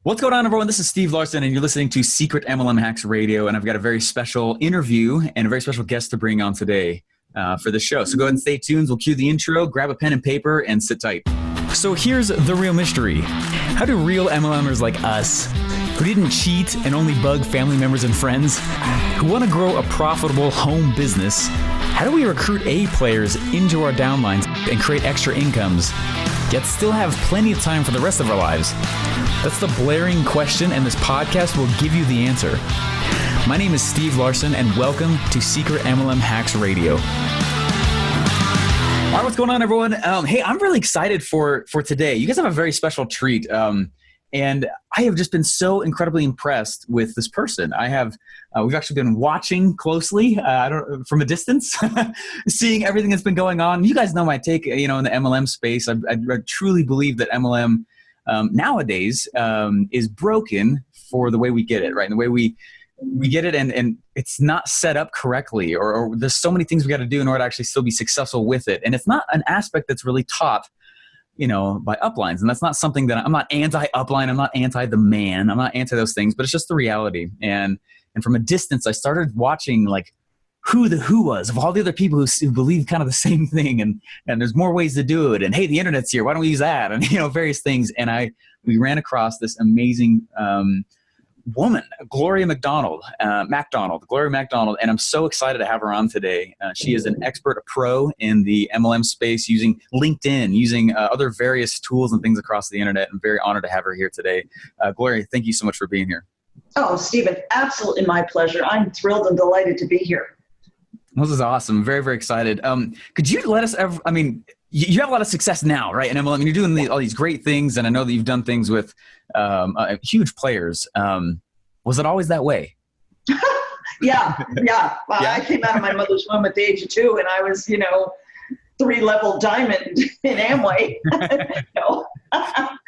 What's going on, everyone? This is Steve Larson, and you're listening to Secret MLM Hacks Radio, and I've got a very special interview and a very special guest to bring on today for the show. So go ahead and stay tuned. We'll cue the intro, grab a pen and paper, and sit tight. So here's the real mystery. How do real MLMers like us, who didn't cheat and only bug family members and friends, who want to grow a profitable home business, how do we recruit A players into our downlines and create extra incomes, yet still have plenty of time for the rest of our lives? That's the blaring question, and this podcast will give you the answer. My name is Steve Larson, and welcome to Secret MLM Hacks Radio. All right, what's going on, everyone? Hey, I'm really excited for today. You guys have a very special treat, and I have just been so incredibly impressed with this person. We've actually been watching closely, from a distance, seeing everything that's been going on. You guys know my take, in the MLM space. I truly believe that MLM nowadays is broken for the way we get it, right? And the way we get it, and it's not set up correctly, or there's so many things we got to do in order to actually still be successful with it. And it's not an aspect that's really taught, by uplines. And that's not something that I'm not anti-upline. I'm not anti the man. I'm not anti those things, but it's just the reality. And from a distance, I started watching who the who was of all the other people who believe kind of the same thing. And there's more ways to do it. And hey, the internet's here. Why don't we use that? And, various things. And we ran across this amazing, woman, Gloria MacDonald, Gloria MacDonald, and I'm so excited to have her on today. She is an expert, a pro in the MLM space, using LinkedIn, using other various tools and things across the internet. I'm very honored to have her here today. Gloria, thank you so much for being here. Oh, Stephen, absolutely my pleasure. I'm thrilled and delighted to be here. This is awesome. Very, very excited. Could you let us you have a lot of success now, right? And MLM, you're doing all these great things, and I know that you've done things with huge players. Was it always that way? Yeah. Well, I came out of my mother's womb at the age of 2, and I was, 3-level diamond in Amway.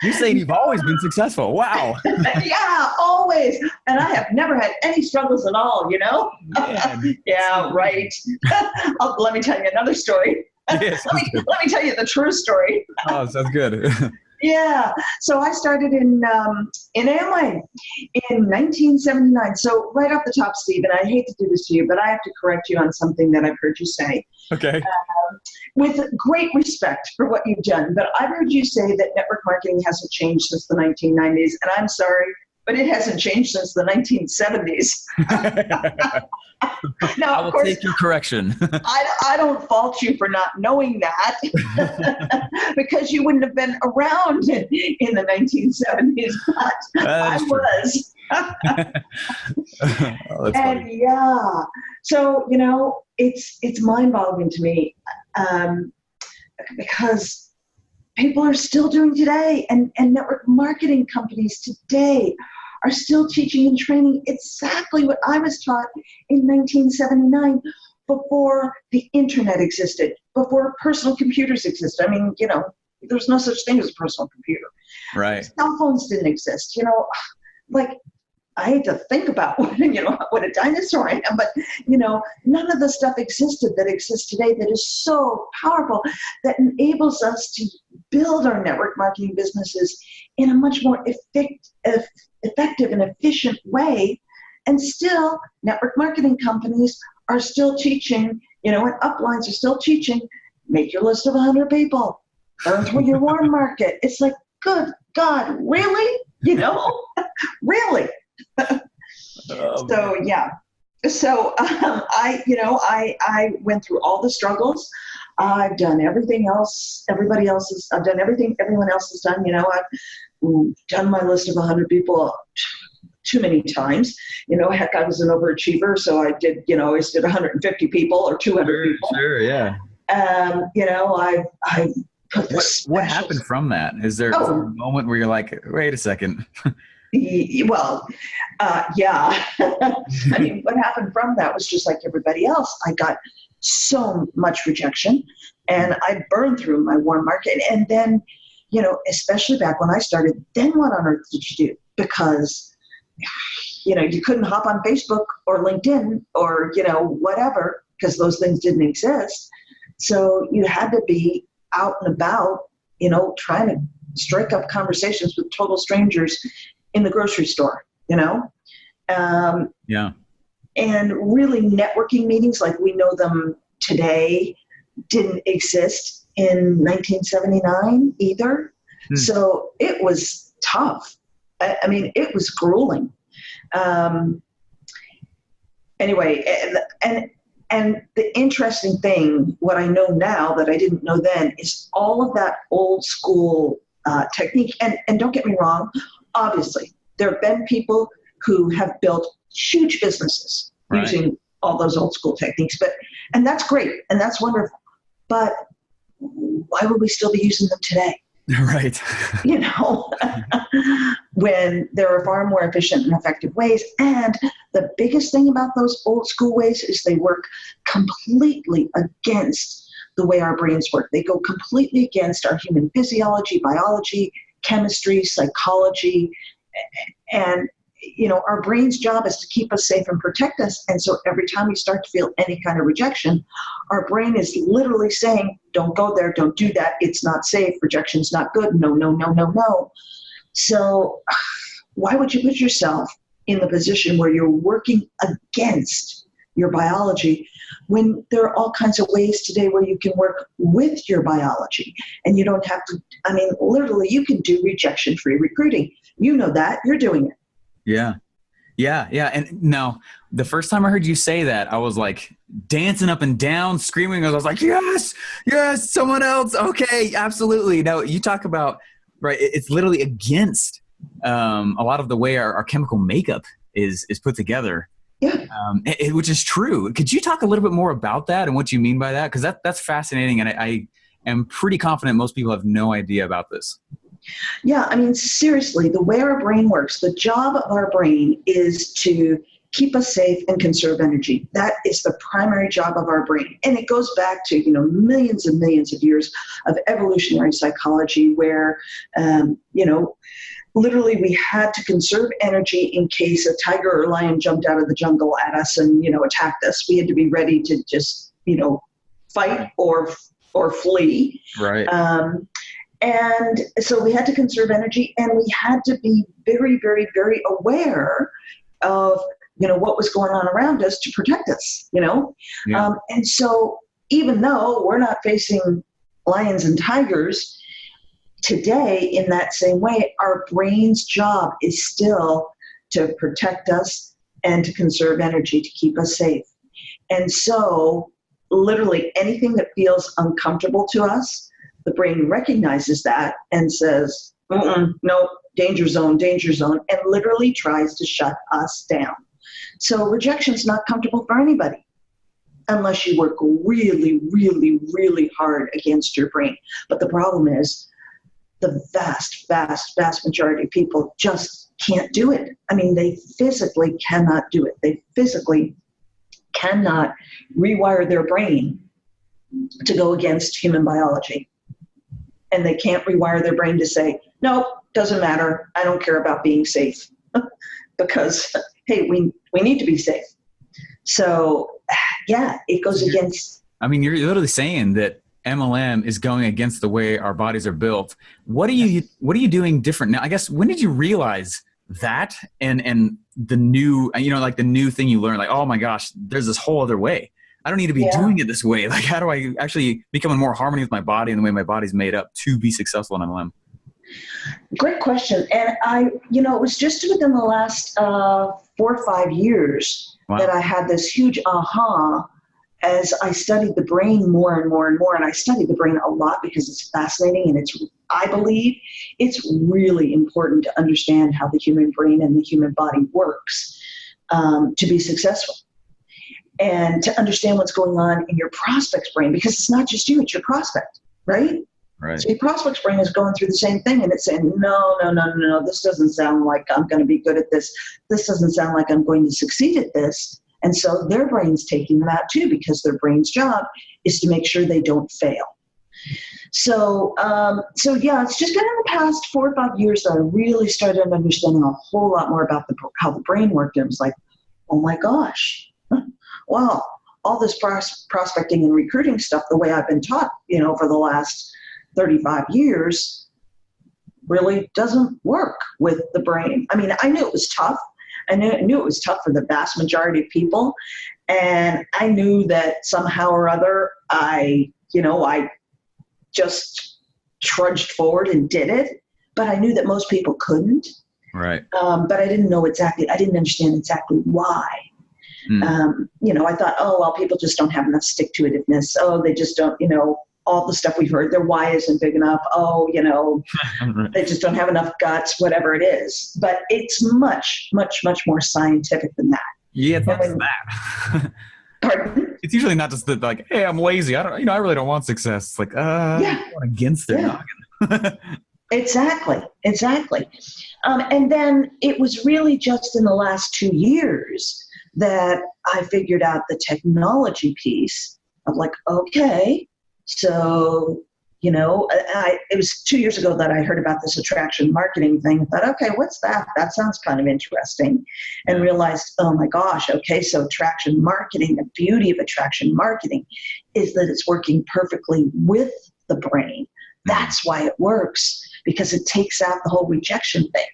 You're saying you've always been successful. Wow. Yeah, always. And I have never had any struggles at all, Yeah, right. Let me tell you another story. Yes, let me tell you the true story. Oh, sounds good. Yeah. So I started in Amway in 1979. So right off the top, Steve, and I hate to do this to you, but I have to correct you on something that I've heard you say. Okay. With great respect for what you've done, but I've heard you say that network marketing hasn't changed since the 1990s, and I'm sorry, but it hasn't changed since the 1970s. Now, I will take your correction. I don't fault you for not knowing that because you wouldn't have been around in the 1970s, but I was. Oh, and funny. yeah, so, it's mind-boggling to me because people are still doing today, and network marketing companies today are still teaching and training exactly what I was taught in 1979 before the internet existed, before personal computers existed. I mean, there's no such thing as a personal computer. Right. Cell phones didn't exist. I hate to think about what a dinosaur I am, but none of the stuff existed that exists today that is so powerful, that enables us to build our network marketing businesses in a much more effective and efficient way. And still, network marketing companies are still teaching, and uplines are still teaching, make your list of 100 people, burn through your warm market. It's like, good God, really? Really? So yeah. So I went through all the struggles. I've done everything else. I've done everything everyone else has done. I've done my list of 100 people too many times. Heck, I was an overachiever, so I did. I always did 150 people or 200 people. Sure, yeah. I put this. What happened from that? Is there a moment where you're like, wait a second? Well, yeah. I mean, what happened from that was just like everybody else. I got so much rejection, and I burned through my warm market. And then, especially back when I started, then what on earth did you do? Because, you couldn't hop on Facebook or LinkedIn or, whatever, because those things didn't exist. So you had to be out and about, trying to strike up conversations with total strangers in the grocery store, Yeah. and really networking meetings like we know them today didn't exist in 1979 either. So it was tough. I mean, it was grueling. Anyway, and the interesting thing, what I know now that I didn't know then, is all of that old school technique. And don't get me wrong, obviously, there have been people who have built huge businesses using all those old school techniques, and that's great and that's wonderful. But why would we still be using them today? Right. When there are far more efficient and effective ways. And the biggest thing about those old school ways is they work completely against the way our brains work. They go completely against our human physiology, biology, chemistry, psychology. And, our brain's job is to keep us safe and protect us. And so every time we start to feel any kind of rejection, our brain is literally saying, don't go there, don't do that, it's not safe, rejection's not good, no, no, no, no, no. So why would you put yourself in the position where you're working against your biology when there are all kinds of ways today where you can work with your biology and you don't have to, literally you can do rejection-free recruiting. You know that, you're doing it. Yeah. And now the first time I heard you say that, I was like dancing up and down, screaming. I was like, yes, someone else. Okay, absolutely. Now you talk about, right, it's literally against a lot of the way our chemical makeup is put together. Yeah. Which is true. Could you talk a little bit more about that and what you mean by that? Because that's fascinating. And I am pretty confident most people have no idea about this. Yeah, seriously, the way our brain works, the job of our brain is to keep us safe and conserve energy. That is the primary job of our brain. And it goes back to, millions and millions of years of evolutionary psychology where, literally we had to conserve energy in case a tiger or lion jumped out of the jungle at us and, attacked us. We had to be ready to just, fight or flee. Right. And so we had to conserve energy, and we had to be very, very, very aware of, what was going on around us to protect us, Yeah. And so even though we're not facing lions and tigers today in that same way, our brain's job is still to protect us and to conserve energy to keep us safe. And so literally anything that feels uncomfortable to us, the brain recognizes that and says, no, danger zone, and literally tries to shut us down. So rejection's not comfortable for anybody unless you work really, really, really hard against your brain. But the problem is the vast, vast, vast majority of people just can't do it. They physically cannot do it. They physically cannot rewire their brain to go against human biology. And they can't rewire their brain to say, no, doesn't matter. I don't care about being safe because, hey, we need to be safe. So, yeah, it goes against. You're literally saying that MLM is going against the way our bodies are built. What are you doing different now? I guess, when did you realize that and the new, like the new thing you learned, like, oh my gosh, there's this whole other way. I don't need to be doing it this way. Like, how do I actually become in more harmony with my body and the way my body's made up to be successful in MLM? Great question. And it was just within the last 4 or 5 years that I had this huge aha as I studied the brain more and more and more. And I studied the brain a lot because it's fascinating, and I believe it's really important to understand how the human brain and the human body works to be successful. And to understand what's going on in your prospect's brain, because it's not just you, it's your prospect, right? Right. So your prospect's brain is going through the same thing, and it's saying, no, this doesn't sound like I'm going to be good at this. This doesn't sound like I'm going to succeed at this. And so their brain's taking them out too, because their brain's job is to make sure they don't fail. So yeah, it's just been in the past 4 or 5 years that I really started understanding a whole lot more about how the brain worked. And it was like, oh my gosh. Wow, all this prospecting and recruiting stuff, the way I've been taught, for the last 35 years, really doesn't work with the brain. I mean, I knew it was tough. I knew it was tough for the vast majority of people. And I knew that somehow or other, I just trudged forward and did it. But I knew that most people couldn't. Right. But I didn't understand exactly why. I thought, oh, well, people just don't have enough stick-to-itiveness. Oh, they just don't, all the stuff we've heard, their why isn't big enough. Oh, they just don't have enough guts, whatever it is. But it's much, much, much more scientific than that. Yeah, it's not just that. Pardon? It's usually not just that, like, hey, I'm lazy. I really don't want success. It's like, I'm against their noggin. Exactly. And then it was really just in the last 2 years that I figured out the technology piece of like, okay, so, it was 2 years ago that I heard about this attraction marketing thing. I thought, okay, what's that? That sounds kind of interesting. And realized, oh my gosh, okay, so attraction marketing, the beauty of attraction marketing is that it's working perfectly with the brain. That's why it works, because it takes out the whole rejection thing.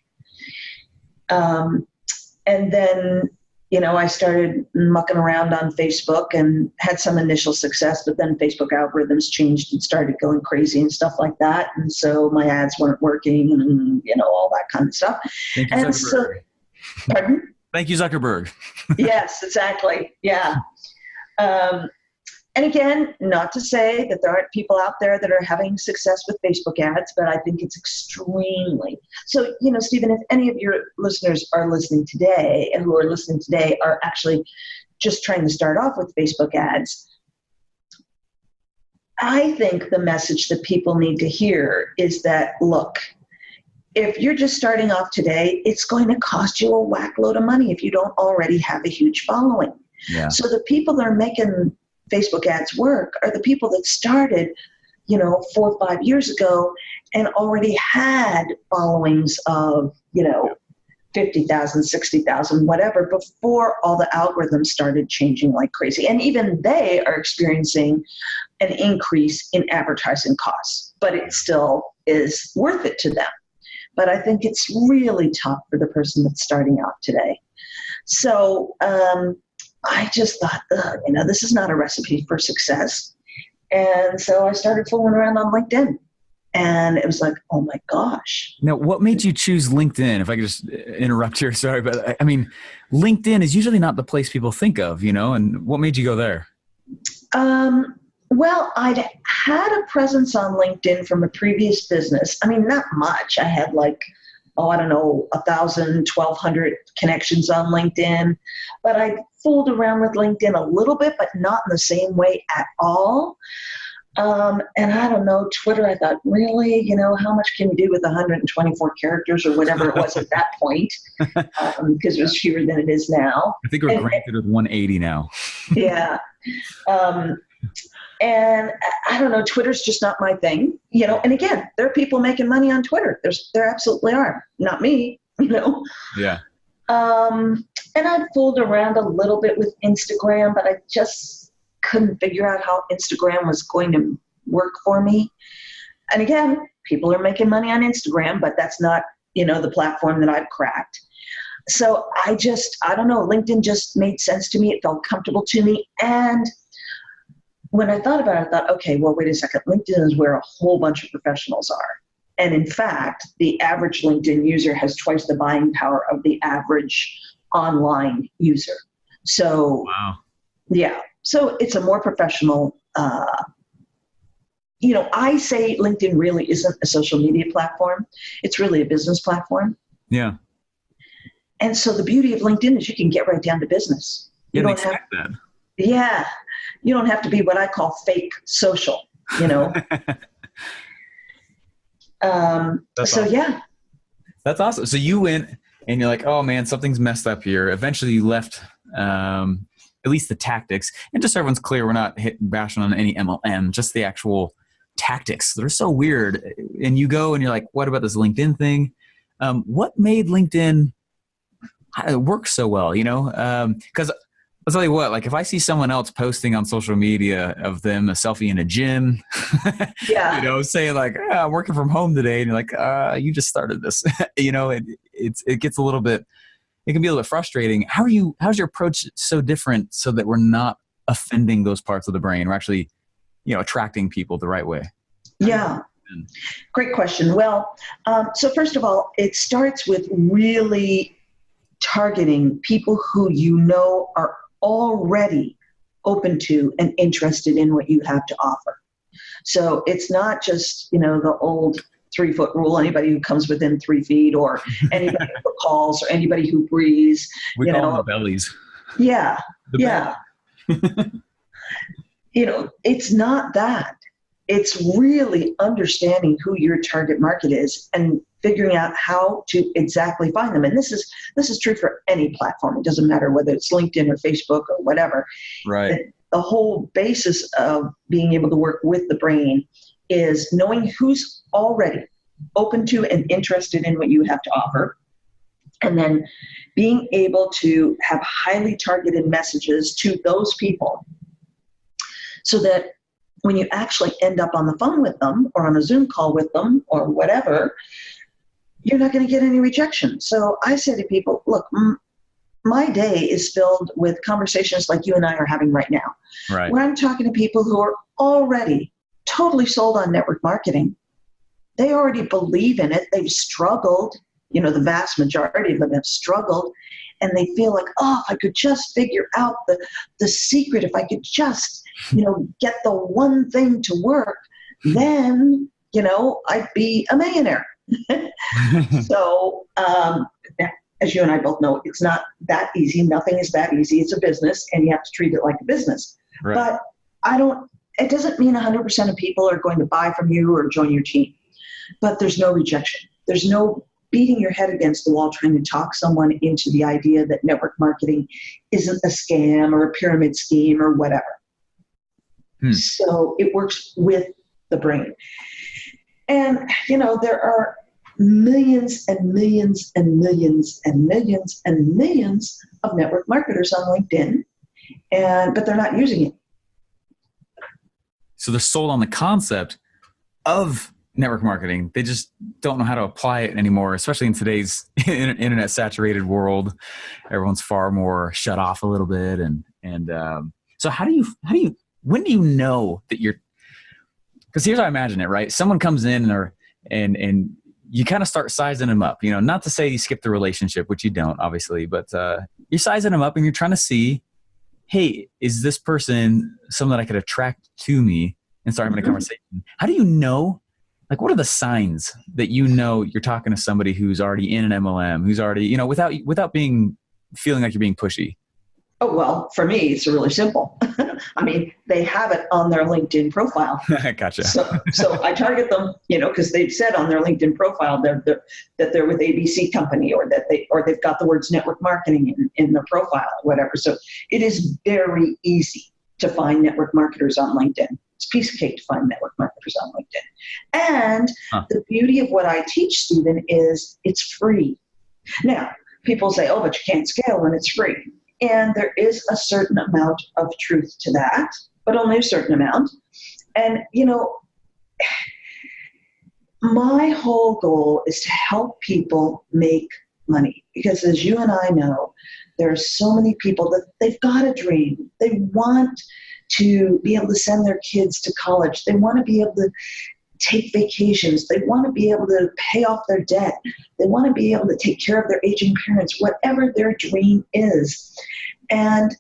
And then, I started mucking around on Facebook and had some initial success, but then Facebook algorithms changed and started going crazy and stuff like that. And so my ads weren't working and, all that kind of stuff. Thank you, and Zuckerberg. so, pardon? Thank you, Zuckerberg. Yes, exactly. Yeah. And again, not to say that there aren't people out there that are having success with Facebook ads, but I think it's extremely. So, Stephen, if any of your listeners are listening today and who are listening today are actually just trying to start off with Facebook ads, I think the message that people need to hear is that, look, if you're just starting off today, it's going to cost you a whack load of money if you don't already have a huge following. Yeah. So the people that are making Facebook ads work are the people that started, 4 or 5 years ago and already had followings of, 50,000, 60,000, whatever, before all the algorithms started changing like crazy. And even they are experiencing an increase in advertising costs, but it still is worth it to them. But I think it's really tough for the person that's starting out today. So, I just thought, this is not a recipe for success. And so I started fooling around on LinkedIn. And it was like, oh my gosh. Now, what made you choose LinkedIn? If I could just interrupt here, sorry. But I mean, LinkedIn is usually not the place people think of, and what made you go there? Well, I'd had a presence on LinkedIn from a previous business. I mean, not much. I had 1,000, 1,200 connections on LinkedIn. But I fooled around with LinkedIn a little bit, but not in the same way at all. And I don't know, Twitter, I thought, really, how much can you do with 124 characters or whatever it was at that point? Because it was fewer than it is now. I think we're granted with 180 now. Yeah. And I don't know, Twitter's just not my thing, and again, there are people making money on Twitter. There absolutely are. Not me, Yeah. And I fooled around a little bit with Instagram, but I just couldn't figure out how Instagram was going to work for me. And again, people are making money on Instagram, but that's not, the platform that I've cracked. So I don't know, LinkedIn just made sense to me. It felt comfortable to me. And when I thought about it, I thought, okay, well, wait a second. LinkedIn is where a whole bunch of professionals are. And in fact, the average LinkedIn user has twice the buying power of the average online user. So, wow. Yeah. So it's a more professional, I say LinkedIn really isn't a social media platform. It's really a business platform. Yeah. And so the beauty of LinkedIn is you can get right down to business. You don't have that. Yeah. You don't have to be what I call fake social, So awesome. Yeah. That's awesome. So you went and you're like, oh man, something's messed up here. Eventually you left at least the tactics. And just so everyone's clear, we're not bashing on any MLM, just the actual tactics. They're so weird. And you go and you're like, what about this LinkedIn thing? What made LinkedIn work so well, Because I'll tell you what, like if I see someone else posting on social media of them a selfie in a gym, Yeah. saying like, I'm working from home today. And you're like, you just started this, it gets a little bit, it can be a little bit frustrating. How's your approach so different so that we're not offending those parts of the brain? We're actually, attracting people the right way. Yeah. Great question. Well, so first of all, it starts with really targeting people who are already open to and interested in what you have to offer. So it's not just, the old 3-foot rule, anybody who comes within 3 feet or anybody who calls or anybody who breathes. We call them the bellies. Yeah. Yeah. It's not that. It's really understanding who your target market is and figuring out how to exactly find them. And this is true for any platform. It doesn't matter whether it's LinkedIn or Facebook or whatever. Right. The whole basis of being able to work with the brain is knowing who's already open to and interested in what you have to offer, and then being able to have highly targeted messages to those people so that when you actually end up on the phone with them or on a Zoom call with them or whatever, you're not going to get any rejection. So I say to people, look, my day is filled with conversations like you and I are having right now. Right. When I'm talking to people who are already totally sold on network marketing, they already believe in it. They've struggled. The vast majority of them have struggled, and they feel like, if I could just figure out the secret, if I could just, get the one thing to work, then, I'd be a millionaire. So, as you and I both know, it's not that easy. Nothing is that easy. It's a business, and you have to treat it like a business. Right. But it doesn't mean 100% of people are going to buy from you or join your team. But there's no rejection. There's no beating your head against the wall trying to talk someone into the idea that network marketing isn't a scam or a pyramid scheme or whatever. So it works with the brain. And, there are millions and millions and millions and millions and millions of network marketers on LinkedIn, but they're not using it. So they're sold on the concept of network marketing. They just don't know how to apply it anymore, especially in today's internet saturated world. Everyone's far more shut off a little bit. So when do you know that you're, because here's how I imagine it, right? Someone comes in and you kind of start sizing them up, not to say you skip the relationship, which you don't obviously, but you're sizing them up and you're trying to see, hey, is this person someone that I could attract to me and start having a conversation? How do you know? Like, what are the signs that you're talking to somebody who's already in an MLM, who's already, without feeling like you're being pushy? Oh, well, for me, it's really simple. I mean, they have it on their LinkedIn profile. Gotcha. So I target them, because they've said on their LinkedIn profile that they're with ABC company or they've got the words network marketing in their profile or whatever. So it is very easy to find network marketers on LinkedIn. It's a piece of cake to find network marketers on LinkedIn. And the beauty of what I teach, Stephen, is it's free. Now, people say, but you can't scale when it's free. And there is a certain amount of truth to that, but only a certain amount. And, my whole goal is to help people make money. Because as you and I know, there are so many people that they've got a dream. They want to be able to send their kids to college. They want to be able to take vacations. They want to be able to pay off their debt. They want to be able to take care of their aging parents, whatever their dream is. And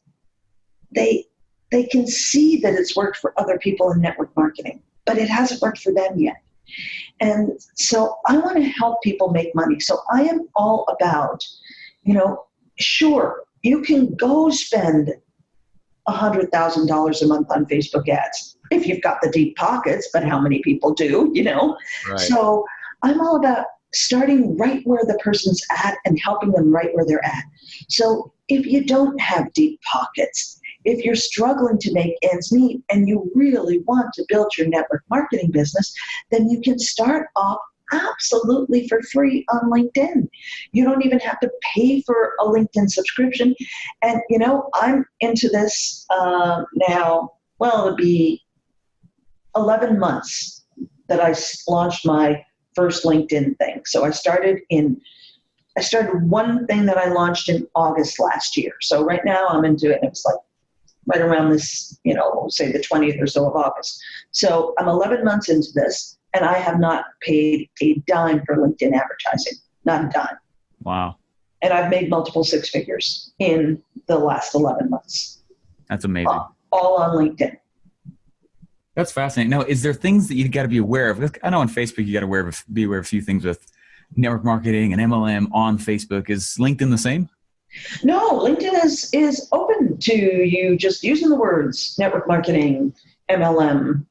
they can see that it's worked for other people in network marketing, but it hasn't worked for them yet. And so I want to help people make money. So I am all about, sure, you can go spend $100,000 a month on Facebook ads if you've got the deep pockets, but how many people do, Right. So I'm all about starting right where the person's at and helping them right where they're at. So if you don't have deep pockets, if you're struggling to make ends meet and you really want to build your network marketing business, then you can start off absolutely for free on LinkedIn. You don't even have to pay for a LinkedIn subscription. And, I'm into this now, well, it'll be 11 months that I launched my first LinkedIn thing. So I started one thing that I launched in August last year. So right now I'm into it. And it's like right around this, say the 20th or so of August. So I'm 11 months into this, and I have not paid a dime for LinkedIn advertising. Not a dime. Wow. And I've made multiple six figures in the last 11 months. That's amazing. All on LinkedIn. That's fascinating. Now, is there things that you got to be aware of? I know on Facebook you got to be aware of a few things with network marketing and MLM on Facebook. Is LinkedIn the same? No, LinkedIn is open to you just using the words network marketing, MLM,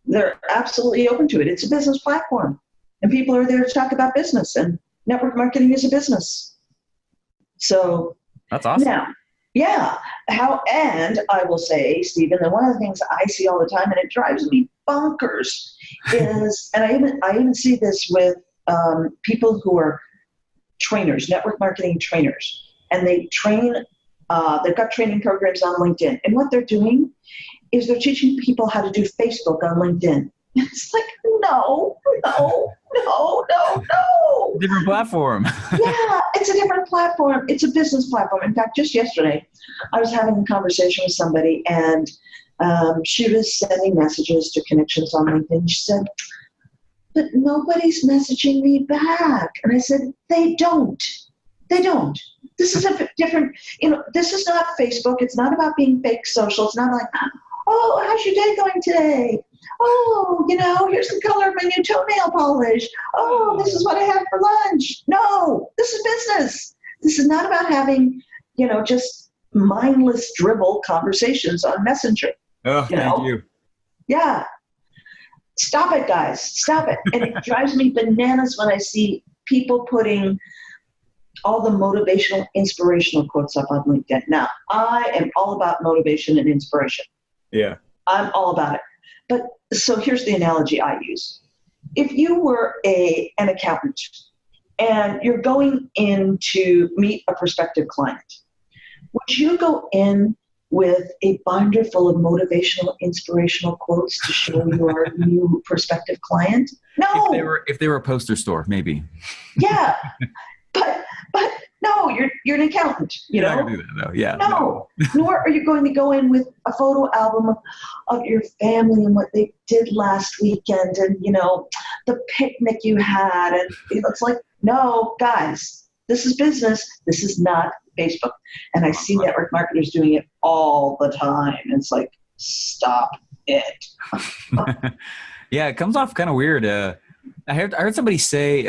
They're absolutely open to it. It's a business platform, and people are there to talk about business, and network marketing is a business. So that's awesome. Now, yeah. And I will say, Stephen, that one of the things I see all the time, and it drives me bonkers, is, and I even see this with people who are trainers, network marketing trainers, and they train, they've got training programs on LinkedIn. And what they're doing is they're teaching people how to do Facebook on LinkedIn. It's like, no. Different platform. Yeah, it's a different platform. It's a business platform. In fact, just yesterday, I was having a conversation with somebody, and she was sending messages to connections on LinkedIn. She said, but nobody's messaging me back. And I said, they don't. This is a different, this is not Facebook. It's not about being fake social. It's not like, oh, how's your day going today? Oh, here's the color of my new toenail polish. Oh, this is what I had for lunch. No, this is business. This is not about having, just mindless dribble conversations on Messenger. Oh, thank you. Yeah. Stop it, guys. Stop it. And it drives me bananas when I see people putting all the motivational, inspirational quotes up on LinkedIn. Now, I am all about motivation and inspiration. Yeah. I'm all about it. But so here's the analogy I use. If you were an accountant and you're going in to meet a prospective client, would you go in with a binder full of motivational, inspirational quotes to show your new prospective client? No. If they were a poster store, maybe. Yeah. But no, you're an accountant, You're not gonna do that, though. Yeah. No. Nor are you going to go in with a photo album of your family and what they did last weekend and, the picnic you had. And it's like, no, guys, this is business. This is not Facebook. And I see network marketers doing it all the time. And it's like, stop it. Yeah, it comes off kind of weird. I heard somebody say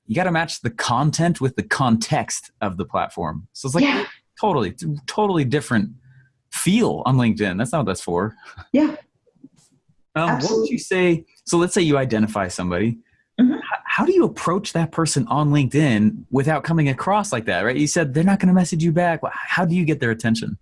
you got to match the content with the context of the platform. So it's like totally different feel on LinkedIn. That's not what that's for. Yeah. What would you say? So let's say you identify somebody. Mm-hmm. How do you approach that person on LinkedIn without coming across like that, right? You said they're not going to message you back. How do you get their attention?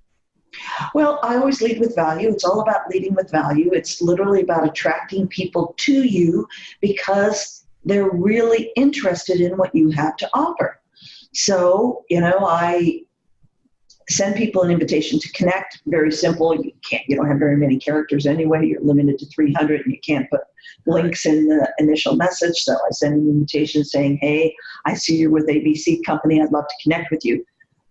Well, I always lead with value. It's all about leading with value. It's literally about attracting people to you because they're really interested in what you have to offer. So, I send people an invitation to connect. Very simple. You don't have very many characters anyway. You're limited to 300 and you can't put links in the initial message. So I send an invitation saying, hey, I see you're with ABC company. I'd love to connect with you.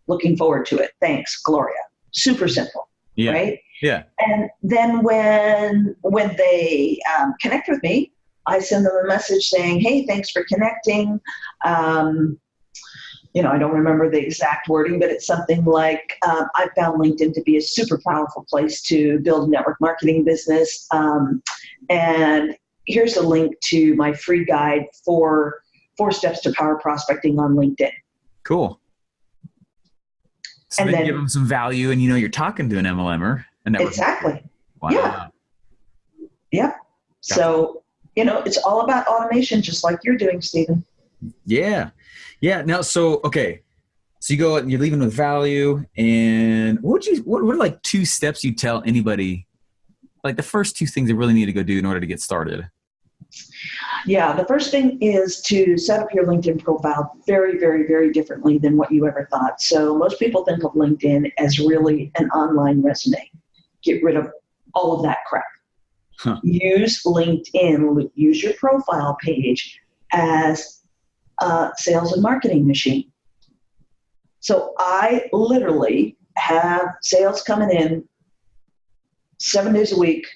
Looking forward to it. Thanks, Gloria. Super simple, right? Yeah. And then when they connect with me, I send them a message saying, hey, thanks for connecting. I don't remember the exact wording, but it's something like, I found LinkedIn to be a super powerful place to build a network marketing business. And here's a link to my free guide for 4 steps to power prospecting on LinkedIn. Cool. So and then give them some value and you're talking to an MLMer. Exactly. Wow. Yeah. Yep. Gotcha. So, it's all about automation, just like you're doing, Stephen. Yeah. Yeah. Now, okay. So you go and you're leaving with value, and what are like 2 steps you tell anybody, like the first 2 things they really need to go do in order to get started? Yeah, the first thing is to set up your LinkedIn profile very, very, very differently than what you ever thought. So most people think of LinkedIn as really an online resume. Get rid of all of that crap. Huh. Use LinkedIn, use your profile page as a sales and marketing machine. So I literally have sales coming in 7 days a week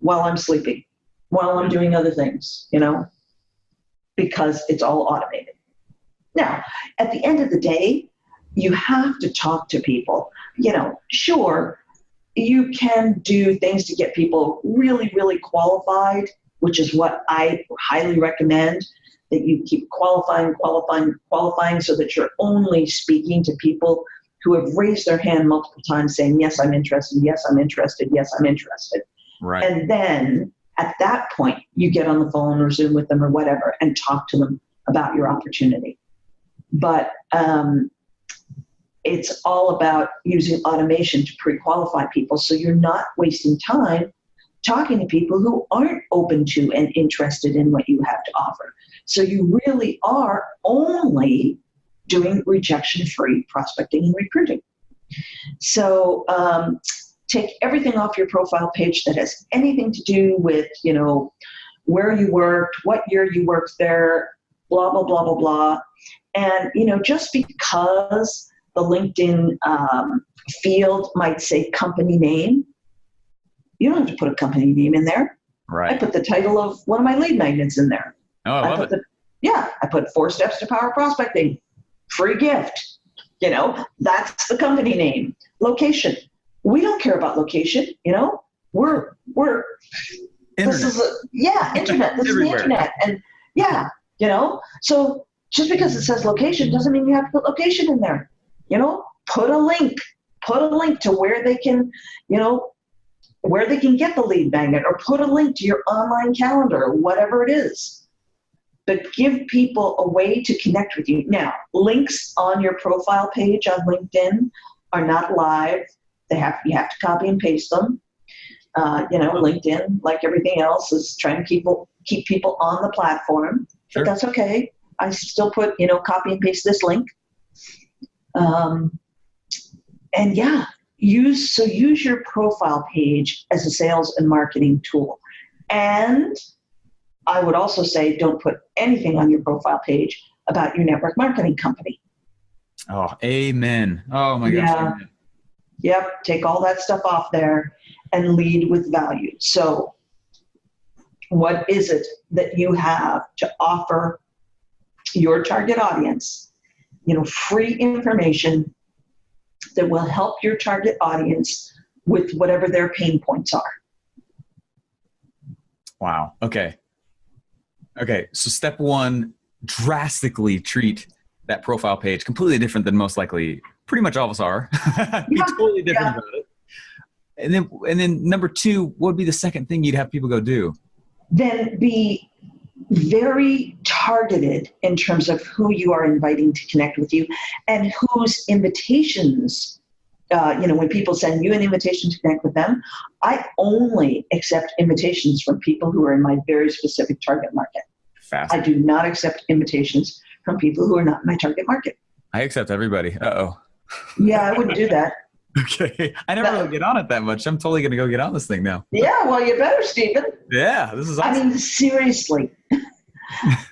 while I'm sleeping, while I'm doing other things, because it's all automated. Now, at the end of the day, you have to talk to people. Sure, you can do things to get people really, really qualified, which is what I highly recommend, that you keep qualifying so that you're only speaking to people who have raised their hand multiple times saying, yes, I'm interested, yes, I'm interested, yes, I'm interested. Right. And then at that point, you get on the phone or Zoom with them or whatever and talk to them about your opportunity. But it's all about using automation to pre-qualify people so you're not wasting time talking to people who aren't open to and interested in what you have to offer. So you really are only doing rejection-free prospecting and recruiting. So take everything off your profile page that has anything to do with, where you worked, what year you worked there, blah, blah, blah, blah, blah. And, just because the LinkedIn field might say company name, you don't have to put a company name in there. Right. I put the title of one of my lead magnets in there. Oh, I love it. I put 4 steps to power prospecting, free gift. That's the company name. Location. We don't care about location. We're Internet. This is internet. This is the internet. And so just because it says location doesn't mean you have to put location in there. Put a link to where they can, where they can get the lead magnet, or put a link to your online calendar, or whatever it is. But give people a way to connect with you. Now, links on your profile page on LinkedIn are not live. You have to copy and paste them. LinkedIn, like everything else, is trying to keep people on the platform. Sure. But that's okay. I still put, copy and paste this link. Use your profile page as a sales and marketing tool. And I would also say don't put anything on your profile page about your network marketing company. Oh, amen. Oh my gosh. Yeah. Amen. Yep. Take all that stuff off there and lead with value. So what is it that you have to offer your target audience? Free information that will help your target audience with whatever their pain points are. Wow. Okay. So step 1, drastically treat that profile page completely different than most likely pretty much all of us are. Be totally different about it. And then number 2, what would be the second thing you'd have people go do? Then be very targeted in terms of who you are inviting to connect with you and whose invitations, when people send you an invitation to connect with them, I only accept invitations from people who are in my very specific target market. I do not accept invitations from people who are not in my target market. I accept everybody. Uh-oh. Yeah, I wouldn't do that. Okay. I never really get on it that much. I'm totally going to go get on this thing now. Yeah, well, you better, Stephen. Yeah, this is awesome. I mean, seriously.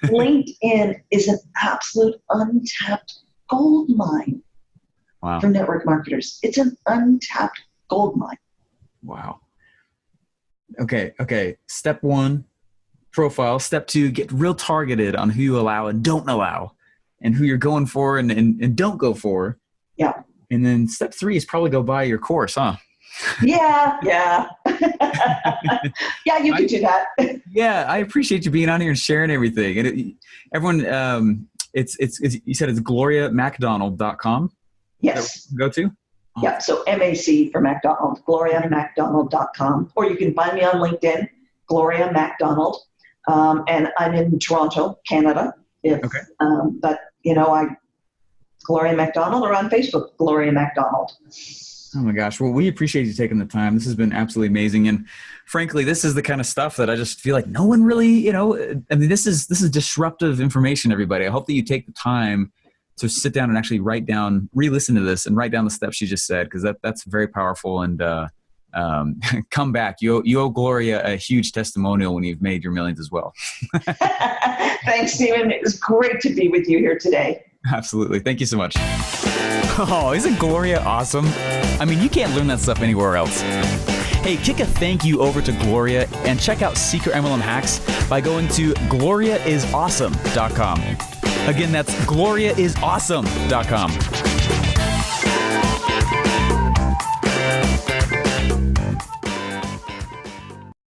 LinkedIn is an absolute untapped gold mine for network marketers. It's an untapped gold mine. Wow. Okay. Step 1, profile. Step 2, get real targeted on who you allow and don't allow, and who you're going for and don't go for. Yeah. And then step 3 is probably go buy your course, huh? Yeah. Yeah, you could do that. Yeah, I appreciate you being on here and sharing everything. And everyone, it's you said it's GloriaMacDonald.com. Yes. Go to? Oh. Yeah, so MAC for MacDonald, GloriaMacDonald.com. Or you can find me on LinkedIn, Gloria MacDonald. And I'm in Toronto, Canada. But, Gloria MacDonald, or on Facebook, Gloria MacDonald. Oh my gosh. Well, we appreciate you taking the time. This has been absolutely amazing. And frankly, this is the kind of stuff that I just feel like no one really, I mean, this is disruptive information, everybody. I hope that you take the time to sit down and actually re-listen to this and write down the steps you just said, because that's very powerful. And come back. You owe Gloria a huge testimonial when you've made your millions as well. Thanks, Stephen. It was great to be with you here today. Absolutely. Thank you so much. Oh, isn't Gloria awesome? I mean, you can't learn that stuff anywhere else. Hey, kick a thank you over to Gloria and check out Secret MLM Hacks by going to gloriaisawesome.com. Again, that's gloriaisawesome.com.